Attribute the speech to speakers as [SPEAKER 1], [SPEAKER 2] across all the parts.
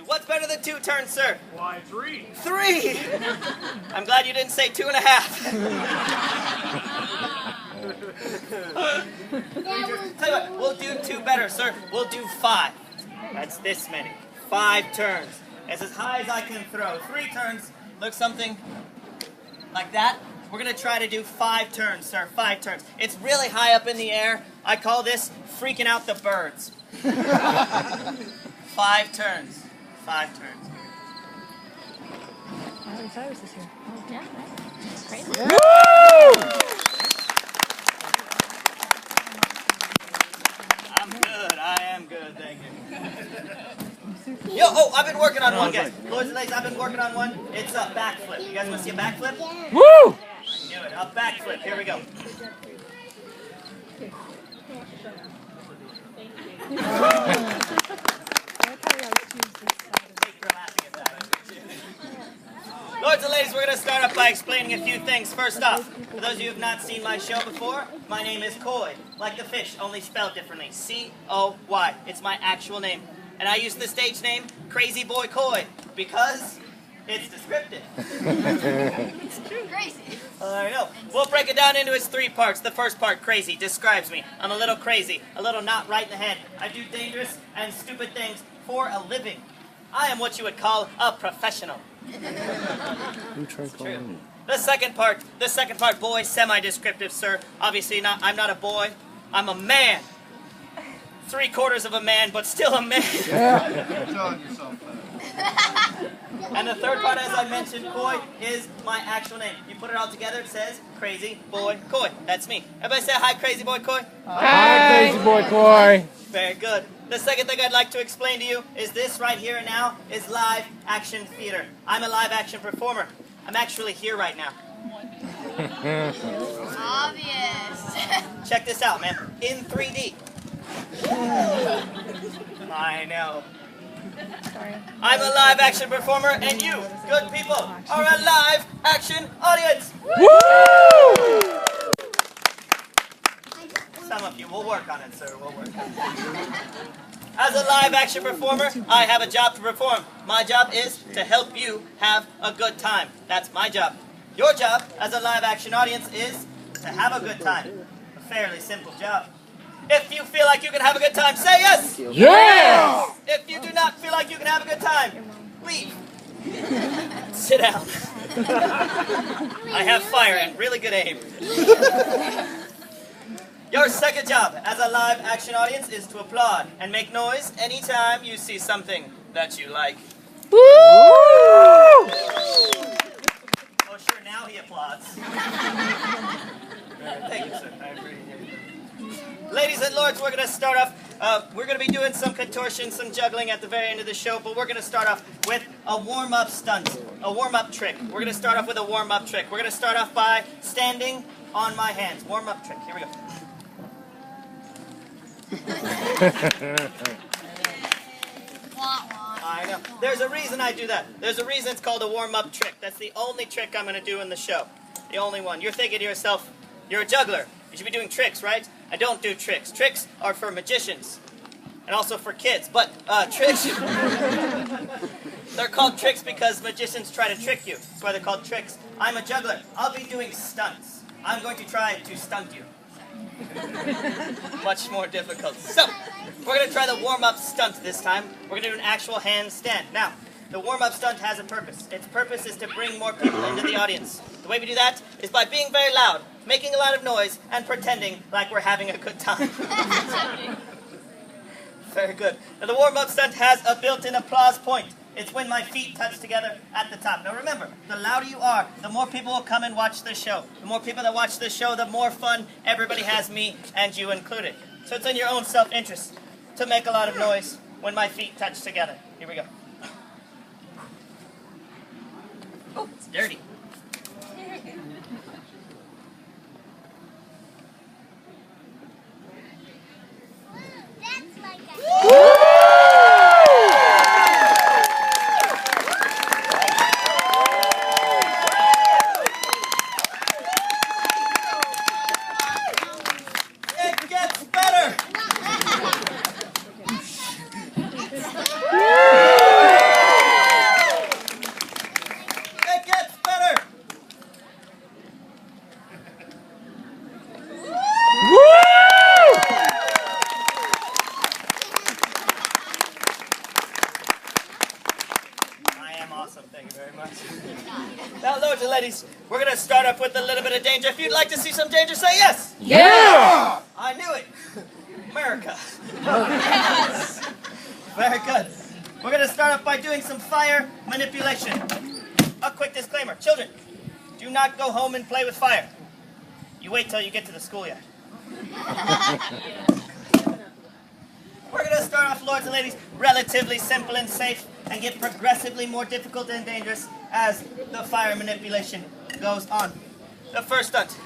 [SPEAKER 1] What's better than 2 turns, sir?
[SPEAKER 2] Why, 3.
[SPEAKER 1] 3! I'm glad you didn't say 2.5. Tell you what, we'll do 2 better, sir. We'll do 5. That's this many. 5 turns. It's as high as I can throw. 3 turns looks something like that. We're going to try to do 5 turns, sir. 5 turns. It's really high up in the air. I call this freaking out the birds. 5 turns. 5 turns.
[SPEAKER 3] Miley Cyrus is here. Oh, yeah, that's crazy.
[SPEAKER 4] Woo!
[SPEAKER 1] I'm good. I am good. Thank you. Yo, oh, I've been working on one, guys. Lords and ladies, I've been working on one. It's a backflip. You guys want to see a backflip?
[SPEAKER 4] Woo!
[SPEAKER 1] Good. A backflip. Here we go. Lords and ladies, we're going to start off by explaining a few things. First off, for those of you who have not seen my show before, my name is Coy, like the fish, only spelled differently. C-O-Y. It's my actual name. And I use the stage name Crazy Boy Coy because it's descriptive.
[SPEAKER 5] It's true. Crazy.
[SPEAKER 1] I know. We'll break it down into its 3 parts. The first part, crazy, describes me. I'm a little crazy, a little not right in the head. I do dangerous and stupid things for a living. I am what you would call a professional. True. The second part, boy, semi-descriptive, sir. Obviously not. I'm not a boy. I'm a man. 3/4 of a man, but still a man.
[SPEAKER 4] Yeah.
[SPEAKER 2] You're telling yourself that.
[SPEAKER 1] And the third part, as I mentioned, Coy, is my actual name. You put it all together, it says Crazy Boy Coy. That's me. Everybody say hi, Crazy Boy Coy.
[SPEAKER 4] Hi, Crazy Boy Coy.
[SPEAKER 1] Very good. The second thing I'd like to explain to you is this right here and now is live action theater. I'm a live action performer. I'm actually here right now.
[SPEAKER 5] Obvious.
[SPEAKER 1] Check this out, man. In 3D. I know.
[SPEAKER 3] Sorry.
[SPEAKER 1] I'm a live action performer, and you, good people, are a live action audience.
[SPEAKER 4] Woo!
[SPEAKER 1] Some of you, we'll work on it, sir. We'll work on it. As a live action performer, I have a job to perform. My job is to help you have a good time. That's my job. Your job as a live action audience is to have a good time. A fairly simple job. If you feel like you can have a good time, say yes!
[SPEAKER 4] Yes!
[SPEAKER 1] If you do not feel like you can have a good time, leave. Sit down. I have fire and really good aim. Your second job as a live action audience is to applaud and make noise anytime you see something that you like.
[SPEAKER 4] Woo!
[SPEAKER 1] Oh, sure, now he applauds. Thank you, sir. I appreciate it. Ladies and lords, we're going to start off. We're going to be doing some contortion, some juggling at the very end of the show, but we're going to start off with a warm-up stunt, a warm-up trick. We're going to start off with a warm-up trick. We're going to start off by standing on my hands. Warm-up trick. Here we go. I know. There's a reason I do that. There's a reason it's called a warm-up trick. That's the only trick I'm going to do in the show. The only one. You're thinking to yourself, you're a juggler. You should be doing tricks, right? I don't do tricks. Tricks are for magicians. And also for kids. But tricks, they're called tricks because magicians try to trick you. That's why they're called tricks. I'm a juggler. I'll be doing stunts. I'm going to try to stunt you. Much more difficult. So, we're going to try the warm-up stunt this time. We're going to do an actual handstand. Now, the warm-up stunt has a purpose. Its purpose is to bring more people into the audience. The way we do that is by being very loud, making a lot of noise, and pretending like we're having a good time. Very good. Now, the warm-up stunt has a built-in applause point. It's when my feet touch together at the top. Now remember, the louder you are, the more people will come and watch the show. The more people that watch the show, the more fun everybody has, me and you included. So it's in your own self-interest to make a lot of noise when my feet touch together. Here we go. Oh, it's dirty. It gets better. awesome. Thank you very much. Now, lords and ladies, we're going to start up with a little bit of danger. If you'd like to see some danger, say yes.
[SPEAKER 4] Yeah!
[SPEAKER 1] I knew it. America. Yes. Very good. We're going to start off by doing some fire manipulation. A quick disclaimer. Children, do not go home and play with fire. You wait till you get to the schoolyard. We're going to start off, lords and ladies, relatively simple and safe, and get progressively more difficult and dangerous as the fire manipulation goes on. The first stunt,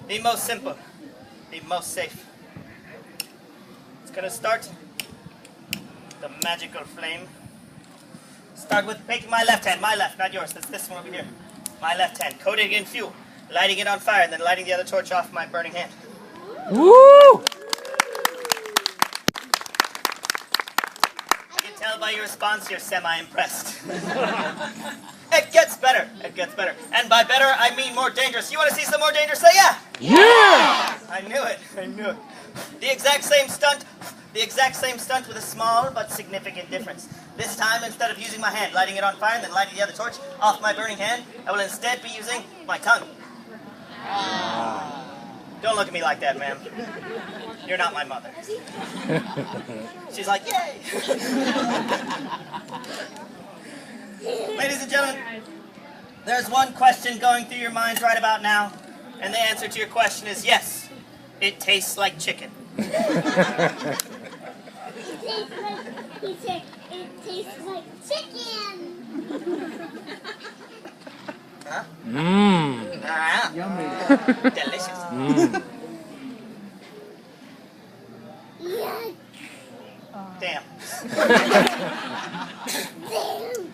[SPEAKER 1] the most simple, the most safe. It's going to start the magical flame. Start with taking my left hand, my left, not yours, that's this one over here. My left hand, coating it in fuel, lighting it on fire, and then lighting the other torch off my burning hand.
[SPEAKER 4] Woo!
[SPEAKER 1] I can tell by your response you're semi-impressed. It gets better, it gets better. And by better, I mean more dangerous. You want to see some more danger? Say yeah!
[SPEAKER 4] Yeah!
[SPEAKER 1] I knew it, I knew it. The exact same stunt with a small but significant difference. This time, instead of using my hand, lighting it on fire, and then lighting the other torch off my burning hand, I will instead be using my tongue. Don't look at me like that, ma'am. You're not my mother. She's like, yay! Ladies and gentlemen, there's one question going through your minds right about now, and the answer to your question is yes, it tastes like chicken.
[SPEAKER 6] He said, it tastes like chicken.
[SPEAKER 1] Huh?
[SPEAKER 4] Mmm.
[SPEAKER 1] Ah, delicious.
[SPEAKER 6] Yeah.
[SPEAKER 1] Damn.
[SPEAKER 6] Damn.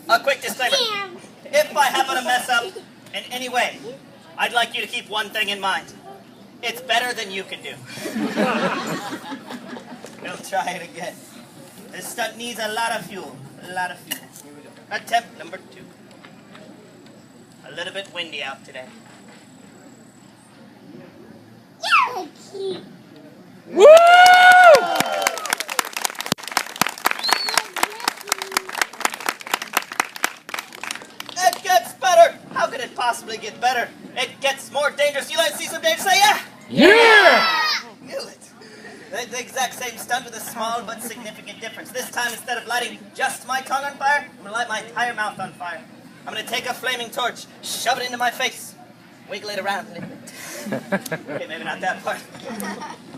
[SPEAKER 1] A quick disclaimer.
[SPEAKER 6] Damn.
[SPEAKER 1] If I happen to mess up in any way, I'd like you to keep one thing in mind. It's better than you can do. We'll try it again. This stunt needs a lot of fuel. A lot of fuel. Here we go. Attempt number 2. A little bit windy out today.
[SPEAKER 6] Yeah, cute.
[SPEAKER 4] Woo!
[SPEAKER 1] It gets better! How could it possibly get better? It gets more dangerous. You like to see some danger? Say yeah!
[SPEAKER 4] Yeah!
[SPEAKER 1] Knew it. The exact same stunt with a small but significant difference. This time, instead of lighting just my tongue on fire, I'm going to light my entire mouth on fire. I'm going to take a flaming torch, shove it into my face, wiggle it around a little bit. Okay, maybe not that part.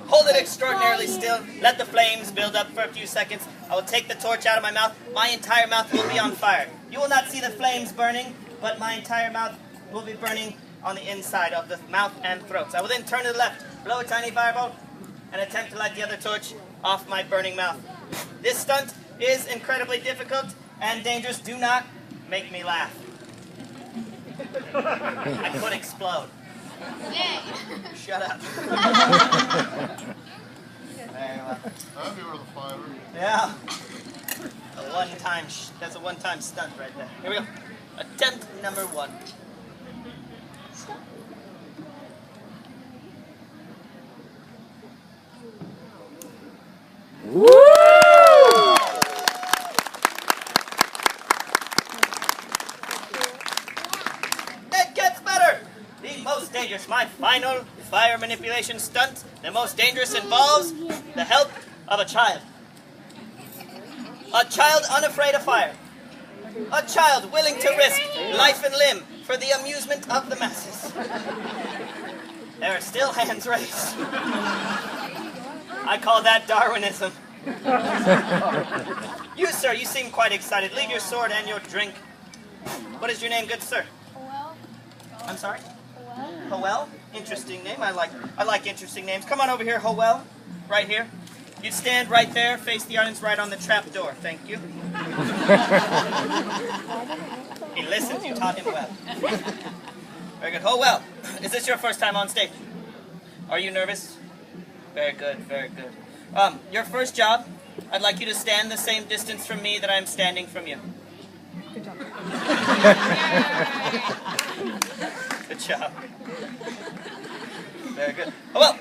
[SPEAKER 1] Hold it extraordinarily still. Let the flames build up for a few seconds. I will take the torch out of my mouth. My entire mouth will be on fire. You will not see the flames burning, but my entire mouth will be burning on the inside of the mouth and throats. I will then turn to the left, blow a tiny fireball, and attempt to light the other torch off my burning mouth. This stunt is incredibly difficult and dangerous. Do not make me laugh. I could explode.
[SPEAKER 5] Yay.
[SPEAKER 1] Shut up. Very well.
[SPEAKER 2] That'd be worth a fiver.
[SPEAKER 1] Yeah. That's a one-time stunt right there. Here we go. Attempt number 1.
[SPEAKER 4] Woo!
[SPEAKER 1] It gets better! The most dangerous, my final fire manipulation stunt, the most dangerous involves the help of a child. A child unafraid of fire. A child willing to risk life and limb for the amusement of the masses. There are still hands raised. I call that Darwinism. You, sir, you seem quite excited. Leave your sword and your drink. What is your name, good sir?
[SPEAKER 5] Well,
[SPEAKER 1] I'm sorry? Howell? Interesting name. I like interesting names. Come on over here, Howell. Right here. You stand right there, face the audience right on the trap door. Thank you. He listens. You taught him well. Very good. Howell, is this your first time on stage? Are you nervous? Very good, very good. Your first job, I'd like you to stand the same distance from me that I'm standing from you.
[SPEAKER 3] Good job.
[SPEAKER 1] Good job. Very good. Oh, well.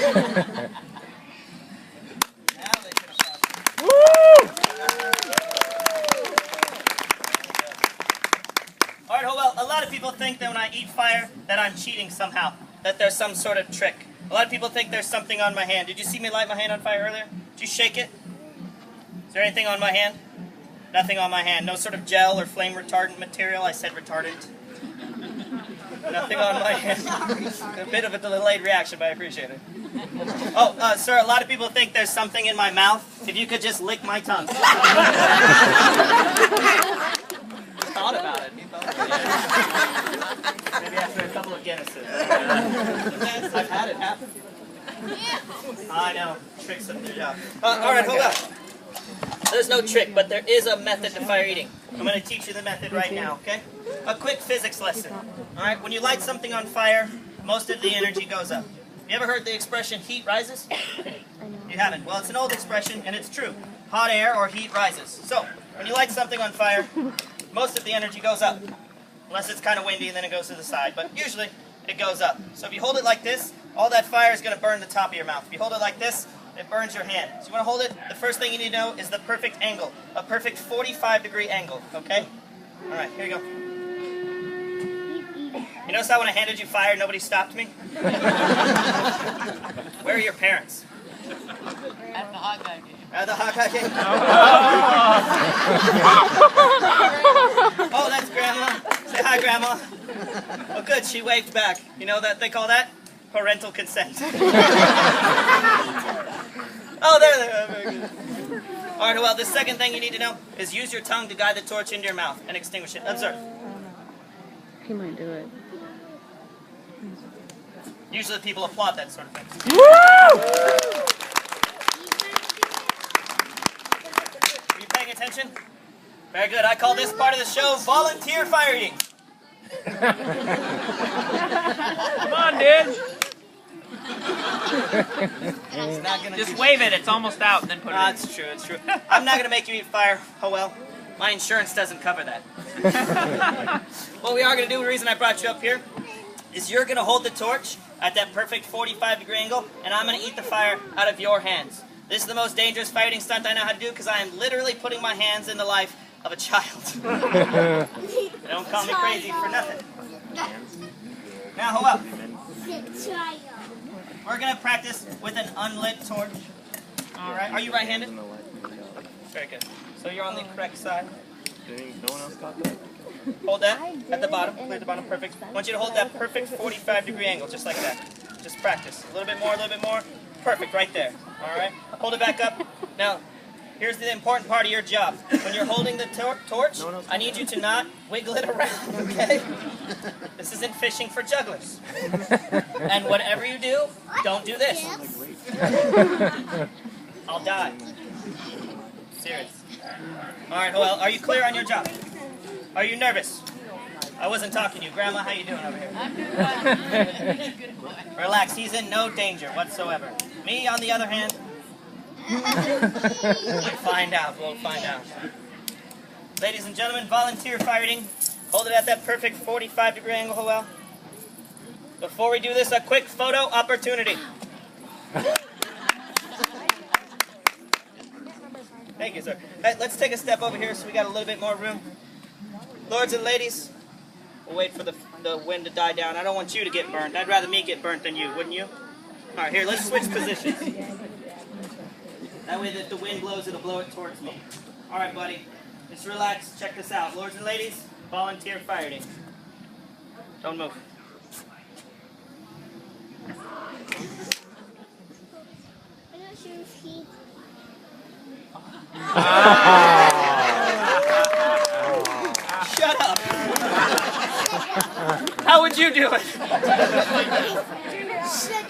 [SPEAKER 1] they can applaud. All right, well, a lot of people think that when I eat fire that I'm cheating somehow, that there's some sort of trick. A lot of people think there's something on my hand. Did you see me light my hand on fire earlier? Did you shake it? Is there anything on my hand? Nothing on my hand. No sort of gel or flame retardant material. I said retardant. Nothing on my hand. A bit of a delayed reaction, but I appreciate it. Oh, sir, a lot of people think there's something in my mouth. If you could just lick my tongue. He thought about it. Maybe after a couple of Guinnesses. I've had it happen. I know. Tricks of the job. All right, hold on. There's no trick, but there is a method to fire eating. I'm going to teach you the method right now, okay? A quick physics lesson. All right, when you light something on fire, most of the energy goes up. You ever heard the expression heat rises? You haven't. Well, it's an old expression, and it's true. Hot air or heat rises. So, when you light something on fire, most of the energy goes up. Unless it's kind of windy and then it goes to the side. But usually, it goes up. So if you hold it like this, all that fire is going to burn the top of your mouth. If you hold it like this, it burns your hand. So you want to hold it, the first thing you need to know is the perfect angle. A perfect 45-degree angle, okay? All right, here you go. You notice how when I handed you fire, nobody stopped me? Where are your parents?
[SPEAKER 5] At the hot guy game.
[SPEAKER 1] At the hot guy game? Oh, that's Grandma. Say hi, Grandma. Oh, good, she waved back. You know that they call that? Parental consent. Oh, there they are. Very good. All right, well, the second thing you need to know is use your tongue to guide the torch into your mouth and extinguish it. Observe.
[SPEAKER 3] He might do it.
[SPEAKER 1] Usually people applaud that sort of thing. Are you paying attention? Very good. I call this part of the show volunteer fire eating.
[SPEAKER 4] Come on, dude.
[SPEAKER 1] Just
[SPEAKER 4] Wave it. It's almost out, and then put it in.
[SPEAKER 1] It's true, it's true. I'm not going to make you eat fire. Oh well. My insurance doesn't cover that. What we are going to do, the reason I brought you up here, is you're going to hold the torch at that perfect 45-degree angle, and I'm going to eat the fire out of your hands. This is the most dangerous fighting stunt I know how to do because I am literally putting my hands in the life of a child. Don't call me crazy for nothing. Now, hold up. We're going to practice with an unlit torch. All right. Are you right-handed? Very good. So you're on the correct side.
[SPEAKER 2] No one else got that?
[SPEAKER 1] Hold that at the bottom. Clear the bottom. Perfect. I want you to hold that perfect 45-degree angle, just like that. Just practice. A little bit more, a little bit more. Perfect, right there. All right. Hold it back up. Now, here's the important part of your job. When you're holding the torch, I need you to not wiggle it around, okay? This isn't fishing for jugglers. And whatever you do, don't do this. I'll die. Serious. All right, well, are you clear on your job? Are you nervous? I wasn't talking to you. Grandma, how you doing over here?
[SPEAKER 5] I'm doing fine. Good boy.
[SPEAKER 1] Relax, he's in no danger whatsoever. Me, on the other hand, we'll find out, we'll find out. Ladies and gentlemen, volunteer fighting. Hold it at that perfect 45-degree angle, Howell. Before we do this, a quick photo opportunity. Thank you, sir. Hey, let's take a step over here so we got a little bit more room. Lords and ladies, we'll wait for the wind to die down. I don't want you to get burned. I'd rather me get burnt than you, wouldn't you? All right, here, let's switch positions. That way that the wind blows, it'll blow it towards me. All right, buddy. Just relax. Check this out. Lords and ladies, volunteer fighting. Don't move.
[SPEAKER 6] I'm not sure if he...
[SPEAKER 1] Shut up. How would you do it?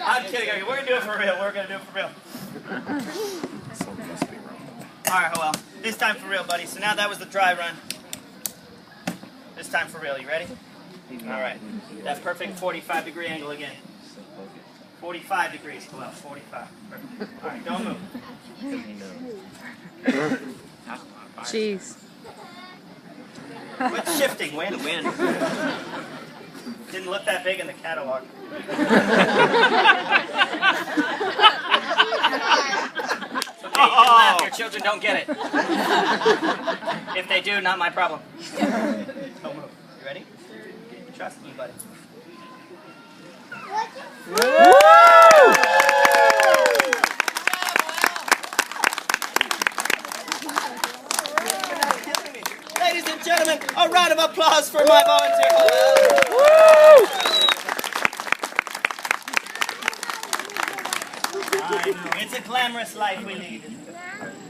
[SPEAKER 1] I'm kidding. Okay, we're going to do it for real. We're going to do it for real. All right, well, this time for real, buddy. So now that was the dry run. This time for real. You ready? All right. That perfect 45-degree angle again. 45 degrees. Well, 45. Perfect. All right, don't move.
[SPEAKER 3] Jeez.
[SPEAKER 1] What's shifting? Wind? Wind. Didn't look that big in the catalog. So okay, you can laugh. Your children don't get it. If they do, not my problem. Don't move. You ready? Trust me, buddy. Ladies and gentlemen, a round of applause for my volunteer. I know, it's a glamorous life we lead.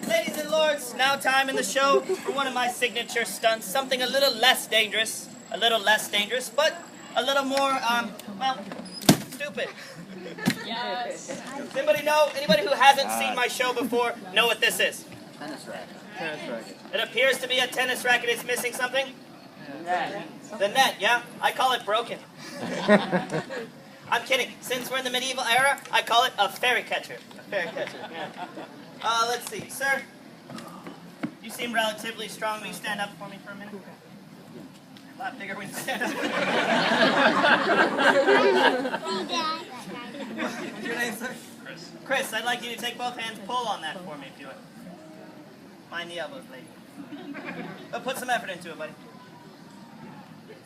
[SPEAKER 1] Ladies and lords, now time in the show for one of my signature stunts, something a little less dangerous, but a little more, well, stupid.
[SPEAKER 5] Yes.
[SPEAKER 1] Anybody know, anybody who hasn't seen my show before, know what this is?
[SPEAKER 2] Tennis racket.
[SPEAKER 1] It appears to be a tennis racket. It's missing something? The net, yeah? I call it broken. I'm kidding. Since we're in the medieval era, I call it a fairy catcher. A fairy catcher, yeah. Let's see. Sir, you seem relatively strong. Will you stand up for me for a minute? A lot bigger when you stand up. What's your name, sir? Chris, I'd like you to take both hands, pull on that for me if you would. Mind the elbows, lady. But put some effort into it, buddy.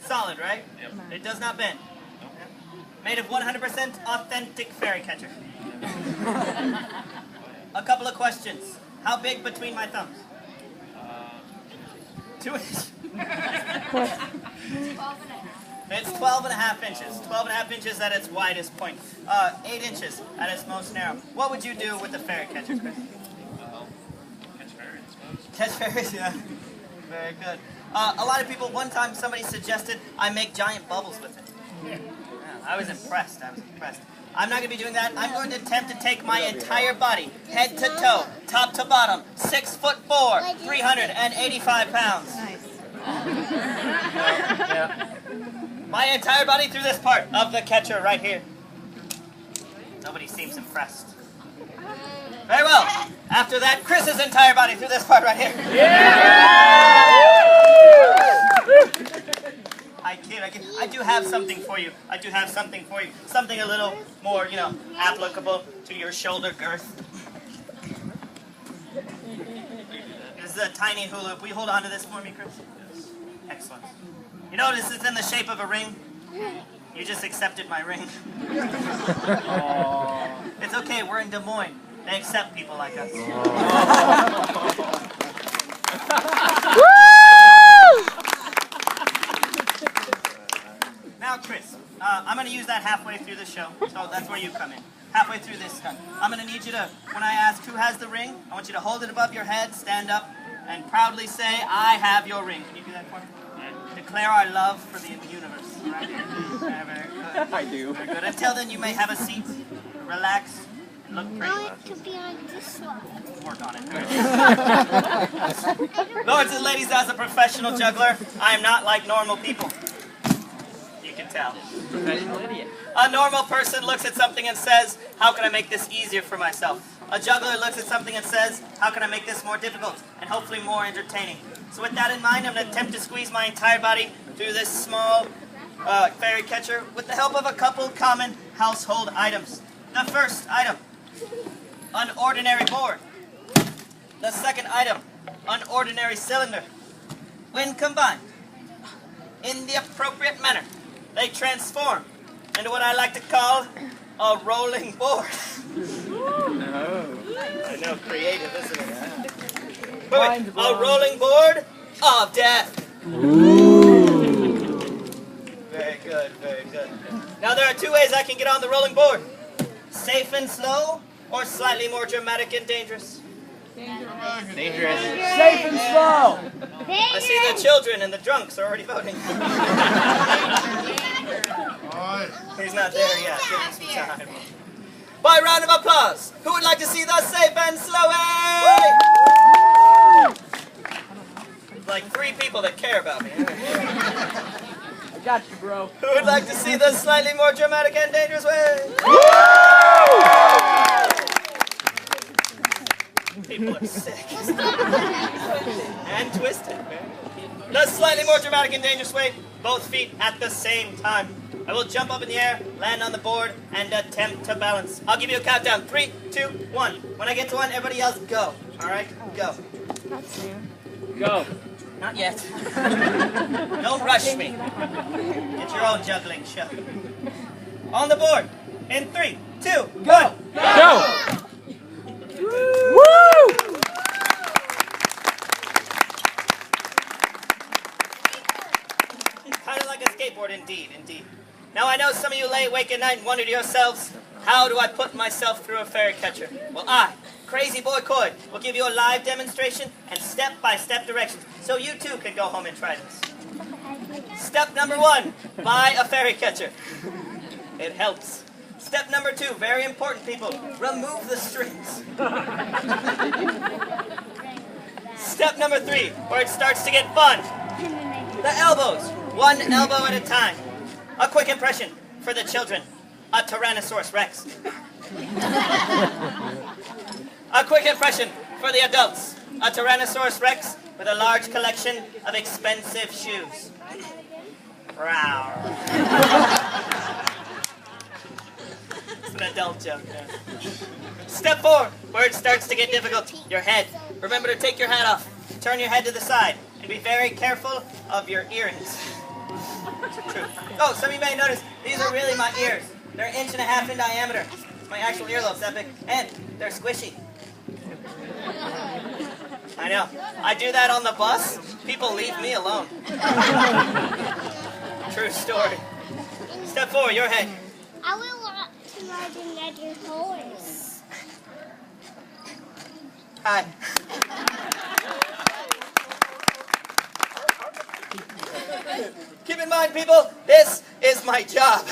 [SPEAKER 1] Solid, right? Yep. It does not bend. Nope. Made of 100% authentic fairy catcher. A couple of questions. How big between my thumbs? 2 inches. It's 12 and a half inches. 12 and a half inches at its widest point. 8 inches at its most narrow. What would you do with the fairy catcher, Chris? Catch fairies, yeah. Very good. A lot of people, one time somebody suggested I make giant bubbles with it. Yeah, I was impressed. I'm not going to be doing that. I'm going to attempt to take my entire body, head to toe, top to bottom, 6'4", 385 pounds.
[SPEAKER 3] Nice.
[SPEAKER 1] My entire body through this part of the catcher right here. Nobody seems impressed. Very well. After that, Chris's entire body through this part right here. I kid. I do have something for you. Something a little more, applicable to your shoulder girth. This is a tiny hula hoop. Will you hold on to this for me, Chris? Yes. Excellent. You notice it's in the shape of a ring? You just accepted my ring. It's okay. We're in Des Moines. They accept people like us. Now, Chris, I'm going to use that halfway through the show, so that's where you come in. Halfway through this stunt. I'm going to need you to, when I ask who has the ring, I want you to hold it above your head, stand up, and proudly say, I have your ring. Can you do that for me? Declare our love for the universe. Right? Very good. I do. Very good. Until then, you may have a seat, relax, look pretty.
[SPEAKER 6] I want to be on this one.
[SPEAKER 1] Work on it. Lords and ladies, as a professional juggler, I am not like normal people. You can tell.
[SPEAKER 4] Professional idiot.
[SPEAKER 1] A normal person looks at something and says, how can I make this easier for myself? A juggler looks at something and says, how can I make this more difficult and hopefully more entertaining? So with that in mind, I'm going to attempt to squeeze my entire body through this small fairy catcher with the help of a couple common household items. The first item, an ordinary board. The second item, an ordinary cylinder. When combined in the appropriate manner, they transform into what I like to call a rolling board. I know, creative, isn't it? Wait, a rolling board of death. Very good, very good. Now there are two ways I can get on the rolling board. Safe and slow, or slightly more dramatic and dangerous.
[SPEAKER 4] Dangerous.
[SPEAKER 2] Safe and slow.
[SPEAKER 1] I see the children and the drunks are already voting. He's not there yet. Give him some time. By round of applause, who would like to see the safe and slow way? Like 3 people that care about me.
[SPEAKER 2] I got you, bro.
[SPEAKER 1] Who would like to see the slightly more dramatic and dangerous way? People are sick. And twisted. The slightly more dramatic and dangerous way both feet at the same time. I will jump up in the air, land on the board, and attempt to balance. I'll give you a countdown. 3, 2, 1. When I get to 1, everybody else go. All right? Go.
[SPEAKER 3] That's new.
[SPEAKER 2] Go.
[SPEAKER 1] Not yet. Don't rush me. Get your own juggling show. On the board. In 3, 2, 1.
[SPEAKER 2] Go! Woo!
[SPEAKER 1] Kind of like a skateboard, indeed. Now I know some of you lay awake at night and wonder to yourselves, how do I put myself through a fairy catcher? Well, I, Crazy Boy Coy, will give you a live demonstration and step-by-step directions, so you too can go home and try this. Step number 1, buy a fairy catcher. It helps. Step number 2, very important, people, remove the strings. Step number 3, where it starts to get fun. The elbows, 1 elbow at a time. A quick impression for the children, a Tyrannosaurus Rex. A quick impression for the adults, a Tyrannosaurus Rex with a large collection of expensive shoes. Rawr. It's an adult joke there. Step 4, where it starts to get difficult, your head. Remember to take your hat off, turn your head to the side, and be very careful of your earrings. True. Oh, some of you may notice, these are really my ears. They're 1.5 inches in diameter. My actual earlobes that big, and they're squishy. I know. I do that on the bus. People leave me alone. True story. Step 4, your head.
[SPEAKER 6] I will want to ride another horse.
[SPEAKER 1] Hi. Keep in mind, people, this is my job.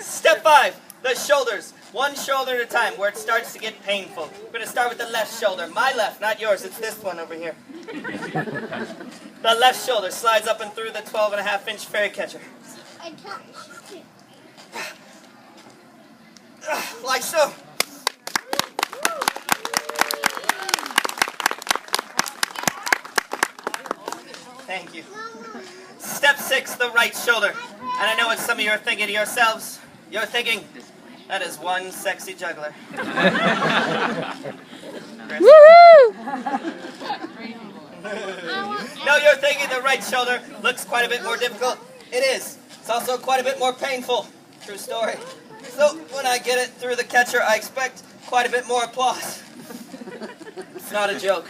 [SPEAKER 1] Step 5, the shoulders. 1 shoulder at a time, where it starts to get painful. We're going to start with the left shoulder. My left, not yours. It's this one over here. The left shoulder slides up and through the 12.5-inch fairy catcher.
[SPEAKER 6] I touched it.
[SPEAKER 1] Like so. Thank you. Step 6, the right shoulder. And I know what some of you are thinking to yourselves. You're thinking, that is one sexy juggler.
[SPEAKER 3] Woohoo!
[SPEAKER 1] No, you're thinking the right shoulder looks quite a bit more difficult. It is. It's also quite a bit more painful. True story. So when I get it through the catcher, I expect quite a bit more applause. It's not a joke.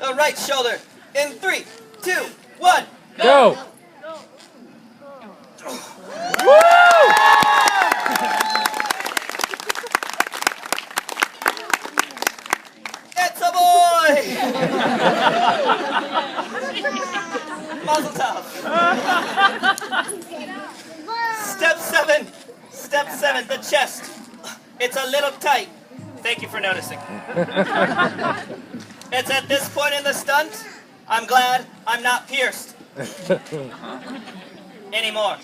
[SPEAKER 1] The right shoulder. In 3, 2, 1.
[SPEAKER 2] Go!
[SPEAKER 1] It's a boy! Mazel tov. Step 7, the chest. It's a little tight. Thank you for noticing. It's at this point in the stunt, I'm glad I'm not pierced. Anymore.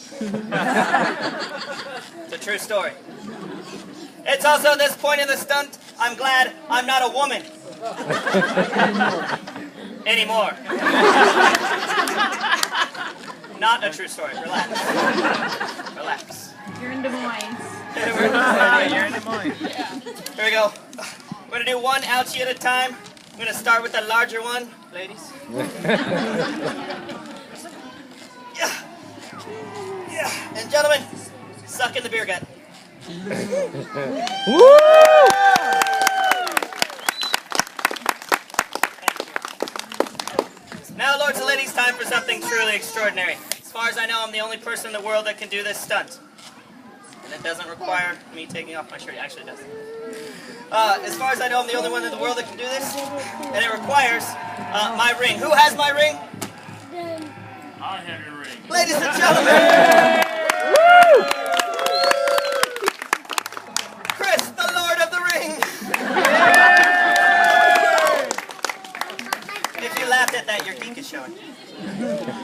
[SPEAKER 1] It's a true story. It's also at this point in the stunt, I'm glad I'm not a woman. Anymore. Not a true story. Relax. Relax.
[SPEAKER 5] You're in Des Moines.
[SPEAKER 4] You're in Des Moines.
[SPEAKER 1] Here we go. We're going to do 1 ouchie at a time. I'm going to start with the larger one, ladies. Yeah. Yeah. And gentlemen, suck in the beer gut.
[SPEAKER 2] Woo!
[SPEAKER 1] Now, lords and ladies, time for something truly extraordinary. As far as I know, I'm the only person in the world that can do this stunt. And it doesn't require me taking off my shirt. It actually does. As far as I know, I'm the only one in the world that can do this. And it requires my ring. Who has my ring?
[SPEAKER 4] I have your ring.
[SPEAKER 1] Ladies and gentlemen, Chris, the Lord of the Ring. If you laughed at that, your geek is showing.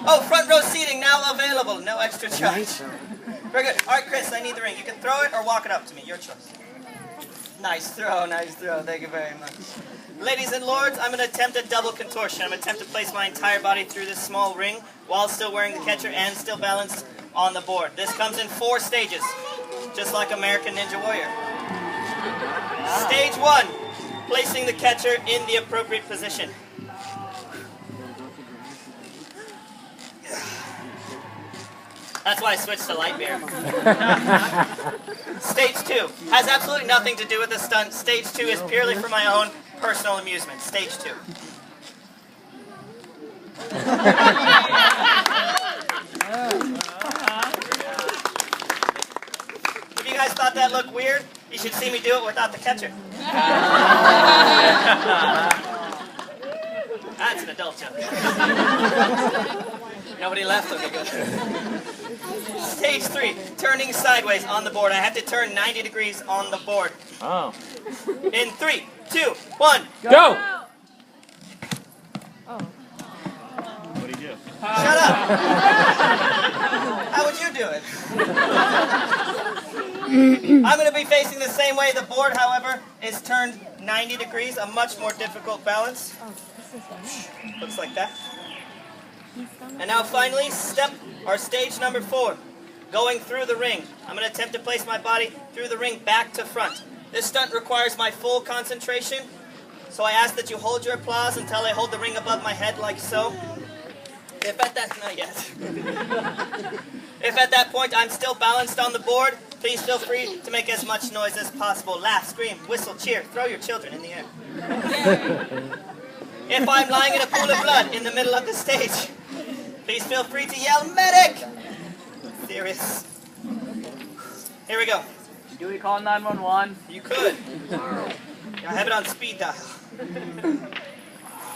[SPEAKER 1] Oh, front row seating now available. No extra charge. Very good. All right, Chris, I need the ring. You can throw it or walk it up to me. Your choice. Nice throw, nice throw. Thank you very much. Ladies and lords, I'm going to attempt a double contortion. I'm going to attempt to place my entire body through this small ring while still wearing the catcher and still balanced on the board. This comes in 4 stages, just like American Ninja Warrior. Stage 1, placing the catcher in the appropriate position. That's why I switched to light beer. Stage 2 has absolutely nothing to do with the stunt. Stage 2 is purely for my own personal amusement. Stage 2. If you guys thought that looked weird, you should see me do it without the catcher. That's an adult joke. Nobody laughed. Okay, good. Stage 3, turning sideways on the board. I have to turn 90 degrees on the board.
[SPEAKER 2] Oh.
[SPEAKER 1] In 3, 2, 1,
[SPEAKER 2] Go!
[SPEAKER 4] What do you do?
[SPEAKER 1] shut up! How would you do it? I'm going to be facing the same way. The board, however, is turned 90 degrees, a much more difficult balance. Looks like that. And now finally, stage number 4, going through the ring. I'm going to attempt to place my body through the ring back to front. This stunt requires my full concentration, so I ask that you hold your applause until I hold the ring above my head like so. If at that point I'm still balanced on the board, please feel free to make as much noise as possible. Laugh, scream, whistle, cheer, throw your children in the air. If I'm lying in a pool of blood in the middle of the stage, please feel free to yell, "Medic!" Serious. Here we go.
[SPEAKER 2] Do we call 911?
[SPEAKER 1] You could. I have it on speed dial.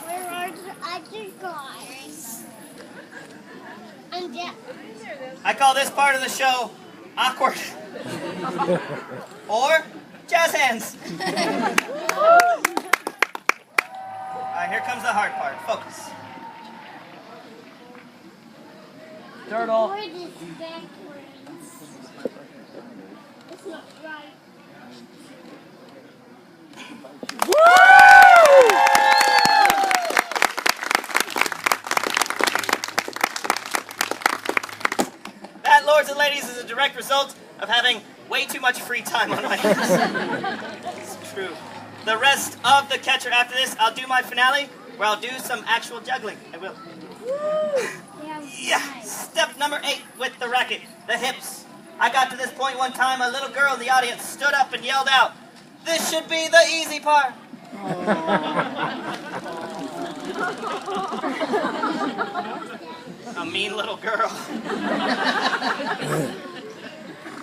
[SPEAKER 6] Where are the other guys? And yeah,
[SPEAKER 1] I call this part of the show awkward. Or jazz hands. Alright, here comes the hard part. Focus.
[SPEAKER 2] Turtle.
[SPEAKER 6] where is backwards? It's not right. That, lords and ladies, is a direct result of having way too much free time on my hands. It's true. The rest of the catcher after this, I'll do my finale, where I'll do some actual juggling. I will. Yeah. Step number 8 with the racket, the hips. I got to this point one time, a little girl in the audience stood up and yelled out, "This should be the easy part." A mean little girl.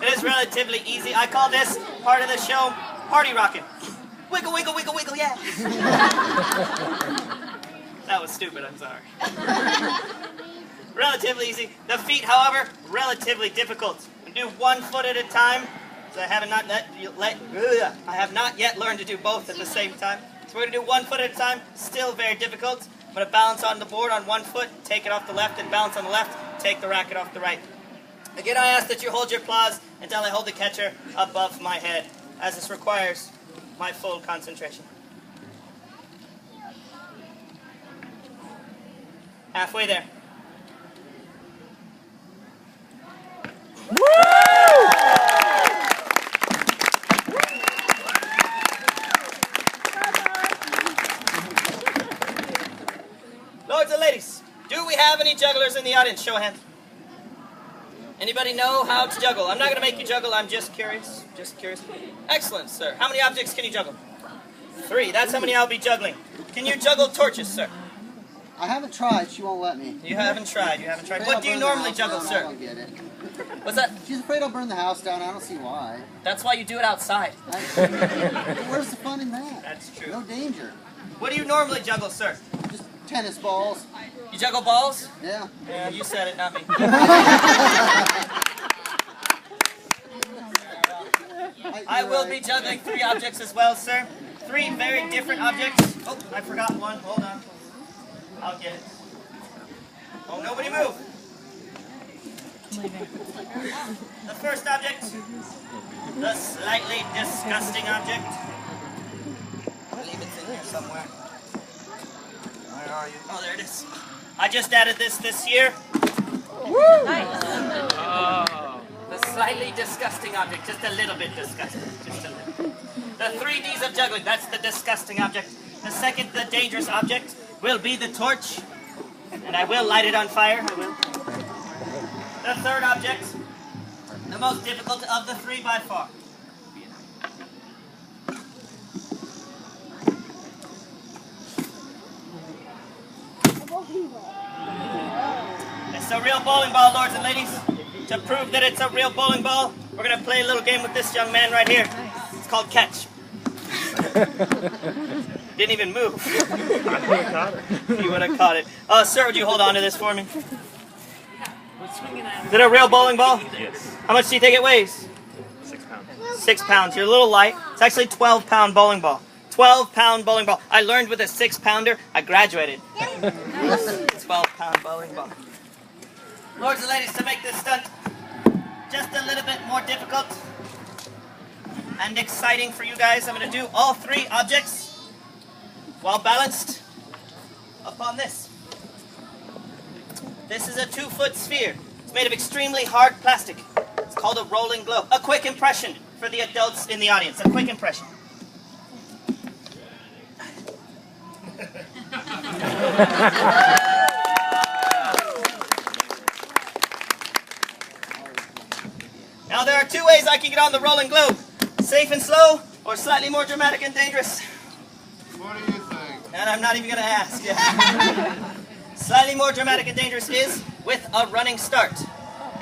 [SPEAKER 6] It is relatively easy. I call this part of the show party rocking. Wiggle, wiggle, wiggle, wiggle, yeah. That was stupid, I'm sorry. Relatively easy. The feet, however, relatively difficult. We do 1 foot at a time. So I have not yet learned to do both at the same time. So we're going to do 1 foot at a time. Still very difficult. I'm going to balance on the board on 1 foot, take it off the left, and balance on the left, take the racket off the right. Again, I ask that you hold your applause until I hold the catcher above my head, as this requires my full concentration. Halfway there. Lords and ladies, do we have any jugglers in the audience? Show of hands. Anybody know how to juggle? I'm not going to make you juggle, I'm just curious. Just curious. Excellent, sir. How many objects can you juggle? 3. That's how many I'll be juggling. Can you juggle torches, sir?
[SPEAKER 7] I haven't tried. She won't let me.
[SPEAKER 1] You haven't tried. You haven't tried. What do you normally juggle,
[SPEAKER 7] I
[SPEAKER 1] sir?
[SPEAKER 7] don't get it.
[SPEAKER 1] What's that?
[SPEAKER 7] She's afraid I'll burn the house down. I don't see why.
[SPEAKER 1] That's why you do it outside.
[SPEAKER 7] Where's the fun in that?
[SPEAKER 1] That's true.
[SPEAKER 7] No danger.
[SPEAKER 1] What do you normally juggle, sir?
[SPEAKER 7] Just tennis balls.
[SPEAKER 1] You juggle balls?
[SPEAKER 7] Yeah.
[SPEAKER 1] Yeah, you said it, not me. I will be juggling 3 objects as well, sir. 3 very different objects. Oh, I forgot one. Hold on. I'll get it. Oh, nobody move. The first object, the slightly disgusting object. somewhere. Where are you? Oh, there it is. I just added this year. The slightly disgusting object, just a little bit disgusting, just a little. The 3Ds of juggling, that's the disgusting object. The second, the dangerous object, will be the torch. And I will light it on fire, I will. The third object, the most difficult of the three by far. It's a real bowling ball, lords and ladies. To prove that it's a real bowling ball, we're going to play a little game with this young man right here. It's called catch. Didn't even move. He would have caught it. Sir, would you hold on to this for me? Is it a real bowling ball?
[SPEAKER 4] Yes.
[SPEAKER 1] How much do you think it weighs?
[SPEAKER 4] 6 pounds.
[SPEAKER 1] 6 pounds. You're a little light. It's actually a 12-pound bowling ball. 12-pound bowling ball. I learned with a 6-pounder. I graduated. 12-pound bowling ball. Lords and ladies, to make this stunt just a little bit more difficult and exciting for you guys, I'm going to do all three objects while balanced upon this. This is a 2-foot sphere. It's made of extremely hard plastic. It's called a rolling globe. A quick impression for the adults in the audience. A quick impression. Now there are 2 ways I can get on the rolling globe. Safe and slow, or slightly more dramatic and dangerous.
[SPEAKER 8] What do you think?
[SPEAKER 1] And I'm not even going to ask. Yeah. Slightly more dramatic and dangerous is with a running start.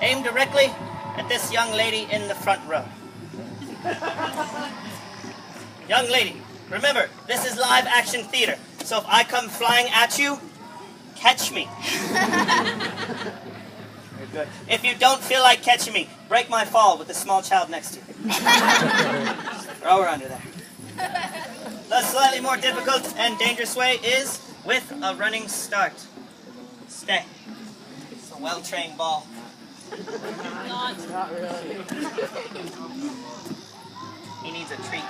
[SPEAKER 1] Aim directly at this young lady in the front row. Young lady, remember, this is live action theater. So if I come flying at you, catch me. Good. If you don't feel like catching me, break my fall with the small child next to you. Throw her under there. The slightly more difficult and dangerous way is with a running start. Stay. It's a well-trained ball.
[SPEAKER 2] Not really.
[SPEAKER 1] He needs a treat.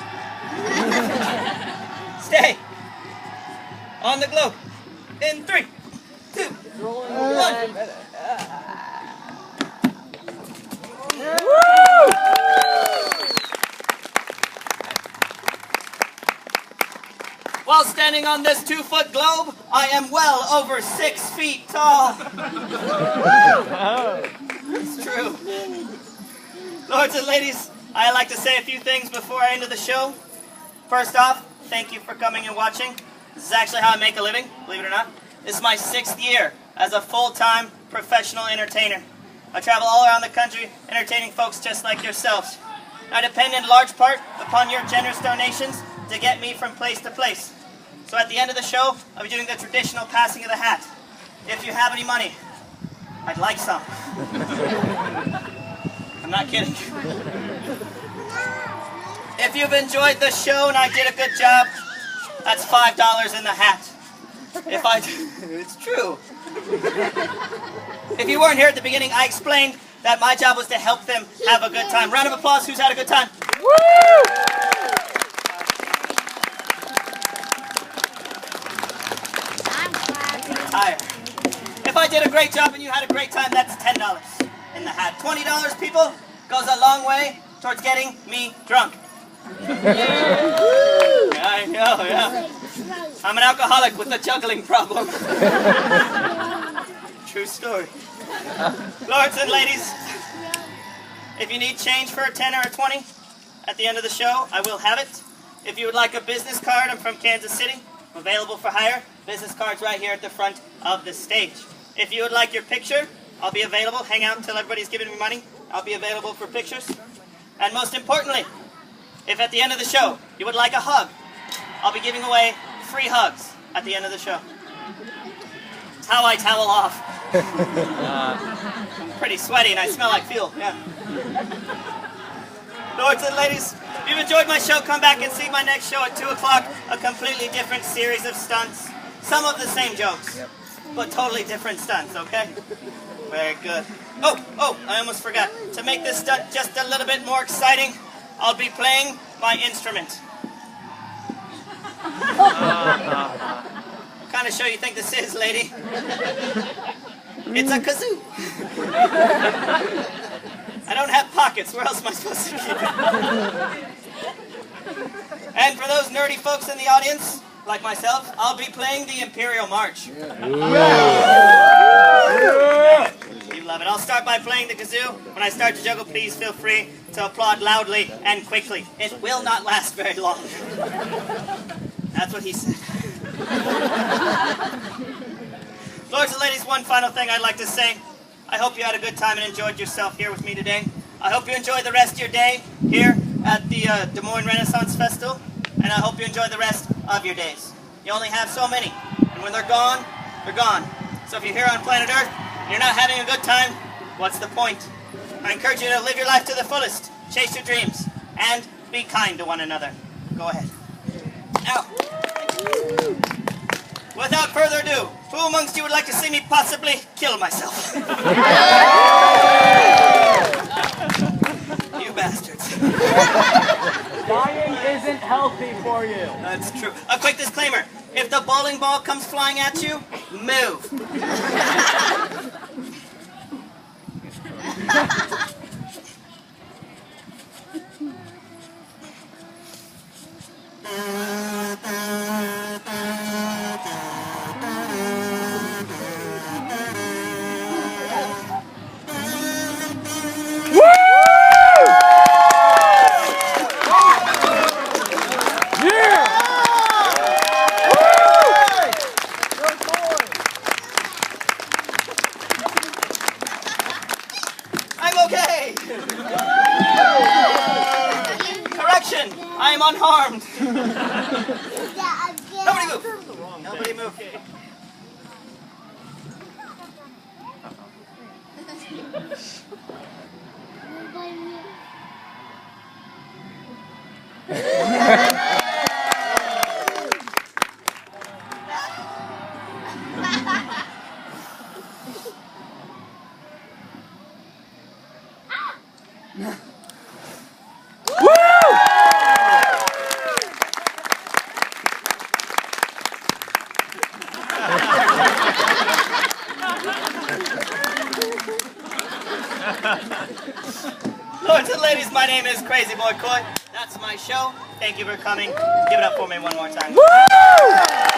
[SPEAKER 1] Stay. On the globe. In 3, 2, 1. While standing on this 2-foot globe, I am well over 6 feet tall. It's true. Lords and ladies, I'd like to say a few things before I end the show. First off, thank you for coming and watching. This is actually how I make a living, believe it or not. This is my 6th year as a full-time professional entertainer. I travel all around the country entertaining folks just like yourselves. I depend in large part upon your generous donations to get me from place to place. So at the end of the show, I'll be doing the traditional passing of the hat. If you have any money, I'd like some. I'm not kidding. If you've enjoyed the show and I did a good job, that's $5 in the hat. It's true. If you weren't here at the beginning, I explained that my job was to help them have a good time. Round of applause, who's had a good time? Woo! Tired. If I did a great job and you had a great time, that's $10 in the hat. $20, people, goes a long way towards getting me drunk. I know, yeah. I'm an alcoholic with a juggling problem. True story. Lords and ladies, if you need change for a 10 or a 20 at the end of the show, I will have it. If you would like a business card, I'm from Kansas City. I'm available for hire. Business cards right here at the front of the stage. If you would like your picture, I'll be available. Hang out until everybody's giving me money. I'll be available for pictures. And most importantly, if at the end of the show you would like a hug, I'll be giving away free hugs at the end of the show. It's how I towel off. I'm pretty sweaty and I smell like fuel, yeah. Lords and ladies, if you've enjoyed my show, come back and see my next show at 2 o'clock. A completely different series of stunts. Some of the same jokes, but totally different stunts, okay? Very good. Oh, I almost forgot. To make this stunt just a little bit more exciting, I'll be playing my instrument.
[SPEAKER 6] What kind of show you think this is, lady? It's a kazoo. I don't have pockets. Where else am I supposed to keep it? And for those nerdy folks in the audience, like myself, I'll be playing the Imperial March. You love it. I'll start by playing the kazoo. When I start to juggle, please feel free to applaud loudly and quickly. It will not last very long. That's what he said. Lords and ladies, one final thing I'd like to say. I hope you had a good time and enjoyed yourself here with me today. I hope you enjoy the rest of your day here at the Des Moines Renaissance Festival. And I hope you enjoy the rest of your days. You only have so many. And when they're gone, they're gone. So if you're here on planet Earth and you're not having a good time, what's the point? I encourage you to live your life to the fullest. Chase your dreams. And be kind to one another. Go ahead. Now, without further ado, who amongst you would like to see me possibly kill myself? You bastards.
[SPEAKER 9] Dying isn't healthy for you.
[SPEAKER 6] That's true. A quick disclaimer. If the bowling ball comes flying at you, move. I'm okay! Correction! I am unharmed! Nobody move! Nobody move. Lords and ladies, my name is Crazy Boy Coy. That's my show. Thank you for coming. Give it up for me one more time. Woo!